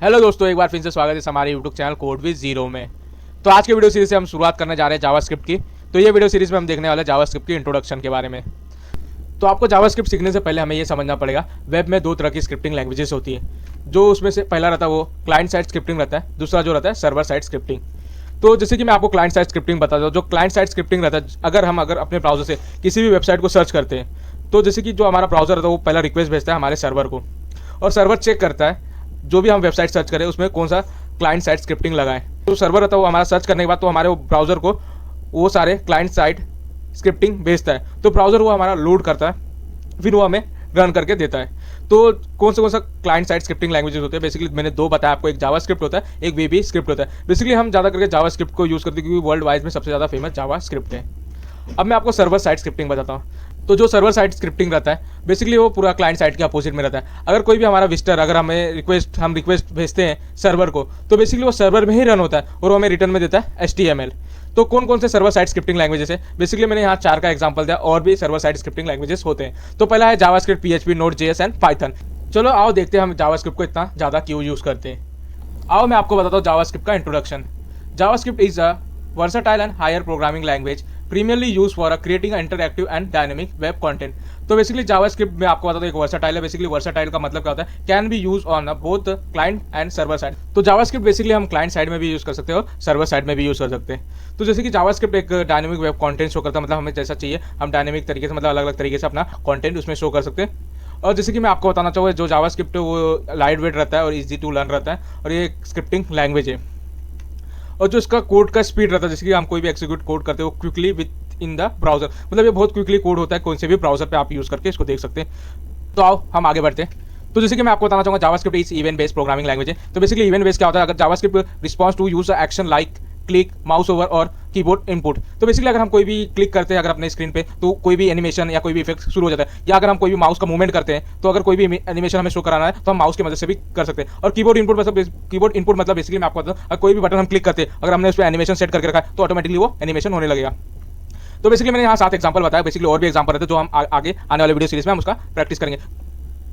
Hello दोस्तों, एक बार फिर से स्वागत है हमारे YouTube channel code with zero में। तो आज के वीडियो सीरीज से हम शुरुआत करने जा रहे हैं जावास्क्रिप्ट की। तो ये वीडियो सीरीज में हम देखने वाले हैं जावास्क्रिप्ट की इंट्रोडक्शन के बारे में। तो आपको जावास्क्रिप्ट सीखने से पहले हमें ये समझना पड़ेगा, वेब में दो तरह की स्क्रिप्टिंग लैंग्वेजेस होती है। जो उसमें से पहला रहता है वो क्लाइंट साइड स्क्रिप्टिंग रहता है, दूसरा जो रहता है सर्वर साइड स्क्रिप्टिंग। तो जैसे कि मैं आपको क्लाइंट साइड स्क्रिप्टिंग बताता हूँ। जो क्लाइंट साइड स्क्रिप्टिंग रहता है, अगर हम अपने ब्राउजर से किसी भी वेबसाइट को सर्च करते हैं, तो जैसे कि जो हमारा ब्राउजर रहता है वो पहला रिक्वेस्ट भेजता है हमारे सर्वर को, और सर्वर चेक करता है जो भी हम वेबसाइट सर्च करें उसमें कौन सा क्लाइंट साइड स्क्रिप्टिंग लगाएं। तो सर्वर रहता है वो हमारा सर्च करने के बाद तो हमारे ब्राउजर को वो सारे क्लाइंट साइड स्क्रिप्टिंग भेजता है। तो ब्राउजर वो हमारा लोड करता है, फिर वो हमें रन करके देता है। तो कौन सा क्लाइंट साइड स्क्रिप्टिंग लैंग्वेजेस होते हैं? बेसिकली मैंने दो बताया आपको, एक जावास्क्रिप्ट होता है, एक वीबी स्क्रिप्ट होता है। बेसिकली हम ज़्यादा करके जावास्क्रिप्ट को यूज़ करते हैं क्योंकि वर्ल्ड वाइड में सबसे ज़्यादा फेमस जावास्क्रिप्ट है। अब मैं आपको सर्वर साइड स्क्रिप्टिंग बताता हूँ। तो जो सर्वर साइड स्क्रिप्टिंग रहता है बेसिकली वो पूरा क्लाइंट साइड के अपोजिट में रहता है। अगर कोई भी हमारा विजिटर अगर हमें रिक्वेस्ट भेजते हैं सर्वर को, तो बेसिकली वो सर्वर में ही रन होता है और वो हमें रिटर्न में देता है HTML। तो कौन कौन से सर्वर साइड स्क्रिप्टिंग लैंग्वेजेस है? बेसिकली मैंने यहाँ 4 का एग्जांपल दिया, और भी सर्वर साइड स्क्रिप्टिंग लैंग्वेजेस होते हैं। तो पहला है JavaScript, PHP, Node.js and Python. चलो आओ देखते हैं हम जावास्क्रिप्ट को इतना ज़्यादा क्यों यूज़ करते हैं। आओ मैं आपको बताता हूँ जावास्क्रिप्ट का introduction. JavaScript is a versatile and higher programming language primarily used for creating interactive and dynamic web content। तो बेसिकली जावास्क्रिप्ट में आपको बता दो एक वर्साटाइल है। बेसिकली वर्साटाइल का मतलब क्या होता है? Can be use on both client and server side. तो जावास्क्रिप्ट बेसिकली हम क्लाइंट साइड में भी यूज कर सकते हो और सर्वर साइड में भी यूज कर सकते हैं। तो जैसे कि जावास्क्रिप्ट एक डायनेमिक वेब कंटेंट शो करता है, मतलब हमें जैसा चाहिए हम डायनेमिक तरीके से, मतलब अलग अलग तरीके से अपना कंटेंट उसमें शो कर सकते हैं। और जैसे कि मैं आपको बताना चाहूँगा, जो जावास्क्रिप्ट है वो लाइट वेट रहता है और ईजी टू लर्न रहता है, और ये एक स्क्रिप्टिंग लैंग्वेज है। और जो इसका कोड का स्पीड रहता है, जैसे कि हम कोई भी एक्सिक्यूट कोड करते हो quickly with in the browser, मतलब ये बहुत क्विकली कोड होता है, कोई से भी ब्राउजर पे आप यूज़ करके इसको देख सकते हैं। तो आओ हम आगे बढ़ते हैं। तो जैसे कि मैं आपको बताना चाहूँगा JavaScript is event based programming language है। तो बेसिकली इवेंट बेस्ड क्या होता है? अगर JavaScript response to use action like click, mouse over और कीबोर्ड इनपुट। तो बेसिकली अगर हम कोई भी क्लिक करते हैं अगर अपने स्क्रीन पे, तो कोई भी एनिमेशन या कोई भी इफेक्ट शुरू हो जाता है। या अगर हम कोई भी माउस का मूवमेंट करते हैं, तो अगर कोई भी एनिमेशन हमें शो कराना है तो हम माउस की मदद से भी कर सकते हैं। और कीबोर्ड इनपुट मतलब बेसिकली मैं आपको बताऊँ, कोई भी बटन हम क्लिक करते हैं, अगर हमने उस पर एनिमेशन सेट करके रखा है तो ऑटोमेटिकली वो एनिमेशन होने लगेगा। तो बेसिकली मैंने यहाँ 7 एग्जाम्पल बताया। बेसिकली और भी एग्जाम्पल रहते हैं जो हम आगे आने वाले वीडियो सीरीज में हम उसका प्रैक्टिस करेंगे।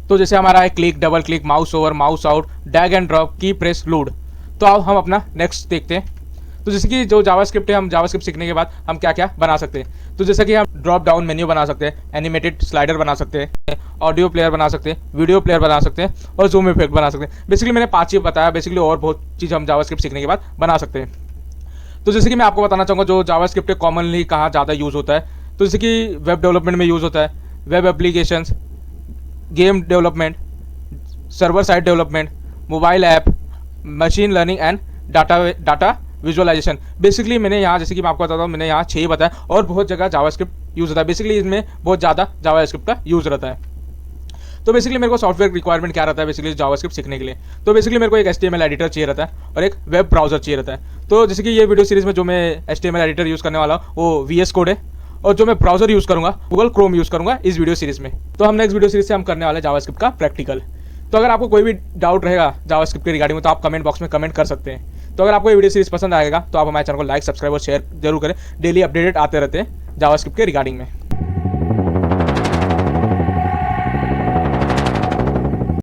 तो जैसे हमारा है click, double click, mouse over, mouse out, drag and drop, की प्रेस, लोड। तो आओ हम अपना नेक्स्ट देखते हैं। तो जैसे कि जो जावास्क्रिप्ट है, हम जावास्क्रिप्ट सीखने के बाद हम क्या क्या बना सकते हैं। तो जैसे कि हम ड्रॉप डाउन मेन्यू बना सकते हैं, एनिमेटेड स्लाइडर बना सकते हैं, ऑडियो प्लेयर बना सकते हैं, वीडियो प्लेयर बना सकते हैं और जूम इफेक्ट बना सकते हैं। बेसिकली मैंने 5 चीज़ बताया। बेसिकली और बहुत चीज़ हम जावास्क्रिप्ट सीखने के बाद बना सकते हैं। तो जैसे कि मैं आपको बताना चाहूँगा जो जावास्क्रिप्ट कॉमनली कहाँ ज़्यादा यूज़ होता है। तो जैसे कि वेब डेवलपमेंट में यूज़ होता है, web applications, game development, server side development, mobile app, machine learning and data visualisation. Basically मैंने यहाँ, जैसे कि मैं आपको बताता हूँ, मैंने यहाँ 6 बताया और बहुत जगह जावास्क्रिप्ट यूज़ होता है। बेसिकली इसमें बहुत ज़्यादा जावास्क्रिप्ट का यूज़ रहता है। तो बेसिकली मेरे को सॉफ्टवेयर रिक्वायरमेंट क्या रहता है बेसिकली जावास्क्रिप्ट सीखने के लिए? तो बेसिकली मेरे को एक HTML एडिटर चाहिए रहता है और एक वेब ब्राउजर चाहिए रहता है। तो जैसे कि ये वीडियो सीरीज में जो मैं HTML एडिटर यूज़ करने वाला हूँ वो VS कोड है, और जो मैं ब्राउजर यूज़ करूँगा गूगल क्रोम यूज़ करूँगा इस वीडियो सीरीज में। तो हम नेक्स्ट वीडियो सीरीज से हम करने वाले जावास्क्रिप्ट का प्रैक्टिकल। तो अगर आपको कोई भी डाउट रहेगा जावास्क्रिप्ट के रिगार्डिंग में तो आप कमेंट बॉक्स में कमेंट कर सकते हैं। तो अगर आपको ये वीडियो सीरीज पसंद आएगा तो आप हमारे चैनल को लाइक, सब्सक्राइब और शेयर जरूर करें। डेली अपडेटेड आते रहते हैं जावास्क्रिप्ट के रिगार्डिंग में।